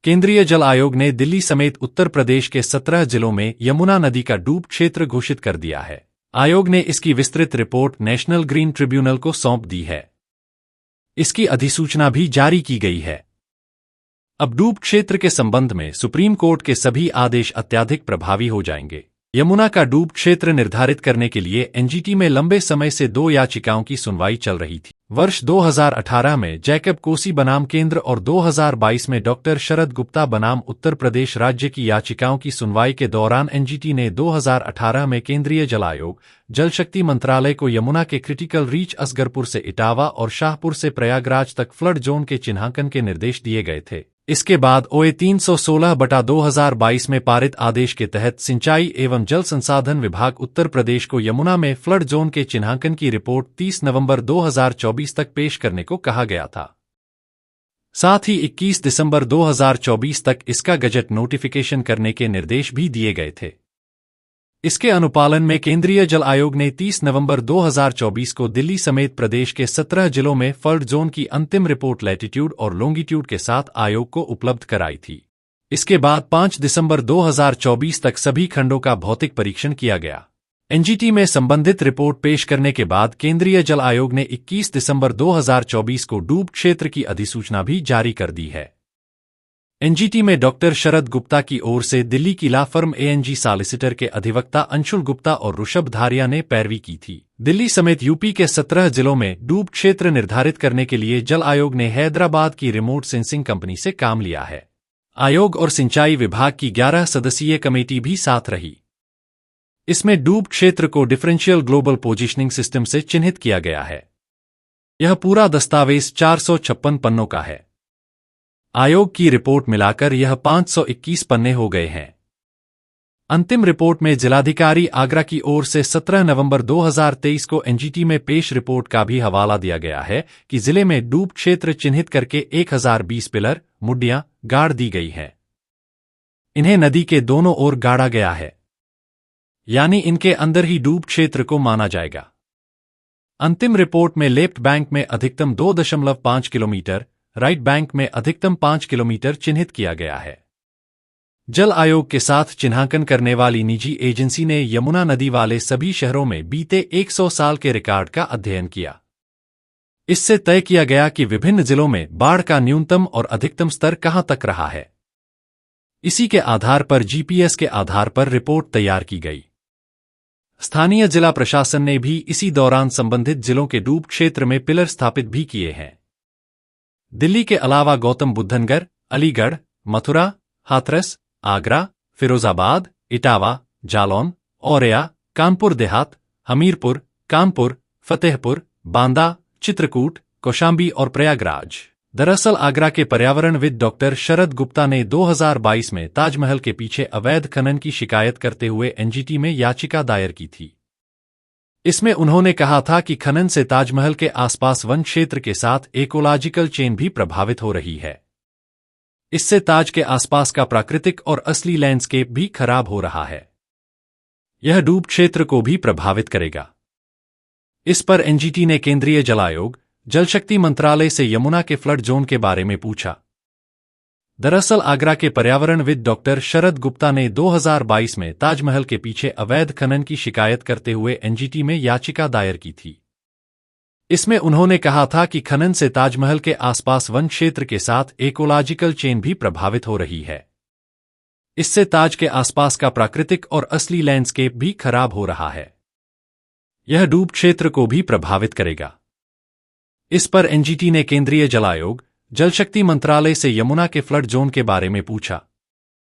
केंद्रीय जल आयोग ने दिल्ली समेत उत्तर प्रदेश के 17 जिलों में यमुना नदी का डूब क्षेत्र घोषित कर दिया है। आयोग ने इसकी विस्तृत रिपोर्ट नेशनल ग्रीन ट्रिब्यूनल को सौंप दी है। इसकी अधिसूचना भी जारी की गई है। अब डूब क्षेत्र के संबंध में सुप्रीम कोर्ट के सभी आदेश अत्यधिक प्रभावी हो जाएंगे। यमुना का डूब क्षेत्र निर्धारित करने के लिए एनजीटी में लंबे समय से 2 याचिकाओं की सुनवाई चल रही थी। वर्ष 2018 में जैकब कोसी बनाम केंद्र और 2022 में डॉक्टर शरद गुप्ता बनाम उत्तर प्रदेश राज्य की याचिकाओं की सुनवाई के दौरान एनजीटी ने 2018 में केंद्रीय जल आयोग, जल शक्ति मंत्रालय को यमुना के क्रिटिकल रीच असगरपुर से इटावा और शाहपुर से प्रयागराज तक फ्लड जोन के चिन्हांकन के निर्देश दिए गए थे। इसके बाद OA 316/2022 में पारित आदेश के तहत सिंचाई एवं जल संसाधन विभाग उत्तर प्रदेश को यमुना में फ्लड जोन के चिन्हांकन की रिपोर्ट 30 नवंबर 2024 तक पेश करने को कहा गया था। साथ ही 21 दिसंबर 2024 तक इसका गजट नोटिफिकेशन करने के निर्देश भी दिए गए थे। इसके अनुपालन में केंद्रीय जल आयोग ने 30 नवंबर 2024 को दिल्ली समेत प्रदेश के 17 जिलों में फ्लड जोन की अंतिम रिपोर्ट लैटिट्यूड और लॉन्गिट्यूड के साथ आयोग को उपलब्ध कराई थी। इसके बाद 5 दिसंबर 2024 तक सभी खंडों का भौतिक परीक्षण किया गया। एनजीटी में संबंधित रिपोर्ट पेश करने के बाद केंद्रीय जल आयोग ने 21 दिसंबर 2024 को डूब क्षेत्र की अधिसूचना भी जारी कर दी है। एनजीटी में डॉक्टर शरद गुप्ता की ओर से दिल्ली की लॉ फर्म ANG सॉलिसिटर के अधिवक्ता अंशुल गुप्ता और ऋषभ धारिया ने पैरवी की थी। दिल्ली समेत यूपी के 17 जिलों में डूब क्षेत्र निर्धारित करने के लिए जल आयोग ने हैदराबाद की रिमोट सेंसिंग कंपनी से काम लिया है। आयोग और सिंचाई विभाग की 11 सदस्यीय कमेटी भी साथ रही। इसमें डूब क्षेत्र को डिफरेंशियल ग्लोबल पोजिशनिंग सिस्टम से चिन्हित किया गया है। यह पूरा दस्तावेज 456 पन्नों का है। आयोग की रिपोर्ट मिलाकर यह 521 पन्ने हो गए हैं। अंतिम रिपोर्ट में जिलाधिकारी आगरा की ओर से 17 नवंबर 2023 को एनजीटी में पेश रिपोर्ट का भी हवाला दिया गया है कि जिले में डूब क्षेत्र चिन्हित करके 1020 पिलर, मुड्डियां गाड़ दी गई हैं। इन्हें नदी के दोनों ओर गाड़ा गया है, यानी इनके अंदर ही डूब क्षेत्र को माना जाएगा। अंतिम रिपोर्ट में लेफ्ट बैंक में अधिकतम 2.5 किलोमीटर, राइट बैंक में अधिकतम 5 किलोमीटर चिन्हित किया गया है। जल आयोग के साथ चिन्हांकन करने वाली निजी एजेंसी ने यमुना नदी वाले सभी शहरों में बीते 100 साल के रिकॉर्ड का अध्ययन किया। इससे तय किया गया कि विभिन्न जिलों में बाढ़ का न्यूनतम और अधिकतम स्तर कहां तक रहा है। इसी के आधार पर GPS के आधार पर रिपोर्ट तैयार की गई। स्थानीय जिला प्रशासन ने भी इसी दौरान संबंधित जिलों के डूब क्षेत्र में पिलर स्थापित भी किए हैं। दिल्ली के अलावा गौतम बुद्ध नगर, अलीगढ़, मथुरा, हाथरस, आगरा, फिरोजाबाद, इटावा, जालौन, औरैया, कानपुर देहात, हमीरपुर, कानपुर, फतेहपुर, बांदा, चित्रकूट, कौशाम्बी और प्रयागराज। दरअसल आगरा के पर्यावरणविद डॉक्टर शरद गुप्ता ने 2022 में ताजमहल के पीछे अवैध खनन की शिकायत करते हुए एनजीटी में याचिका दायर की थी। इसमें उन्होंने कहा था कि खनन से ताजमहल के आसपास वन क्षेत्र के साथ इकोलॉजिकल चेन भी प्रभावित हो रही है। इससे ताज के आसपास का प्राकृतिक और असली लैंडस्केप भी खराब हो रहा है। यह डूब क्षेत्र को भी प्रभावित करेगा। इस पर एनजीटी ने केंद्रीय जल आयोग, जल शक्ति मंत्रालय से यमुना के फ्लड जोन के बारे में पूछा। दरअसल आगरा के पर्यावरणविद डॉक्टर शरद गुप्ता ने 2022 में ताजमहल के पीछे अवैध खनन की शिकायत करते हुए एनजीटी में याचिका दायर की थी। इसमें उन्होंने कहा था कि खनन से ताजमहल के आसपास वन क्षेत्र के साथ इकोलॉजिकल चेन भी प्रभावित हो रही है। इससे ताज के आसपास का प्राकृतिक और असली लैंडस्केप भी खराब हो रहा है। यह डूब क्षेत्र को भी प्रभावित करेगा। इस पर एनजीटी ने केंद्रीय जल आयोग, जल शक्ति मंत्रालय से यमुना के फ्लड जोन के बारे में पूछा।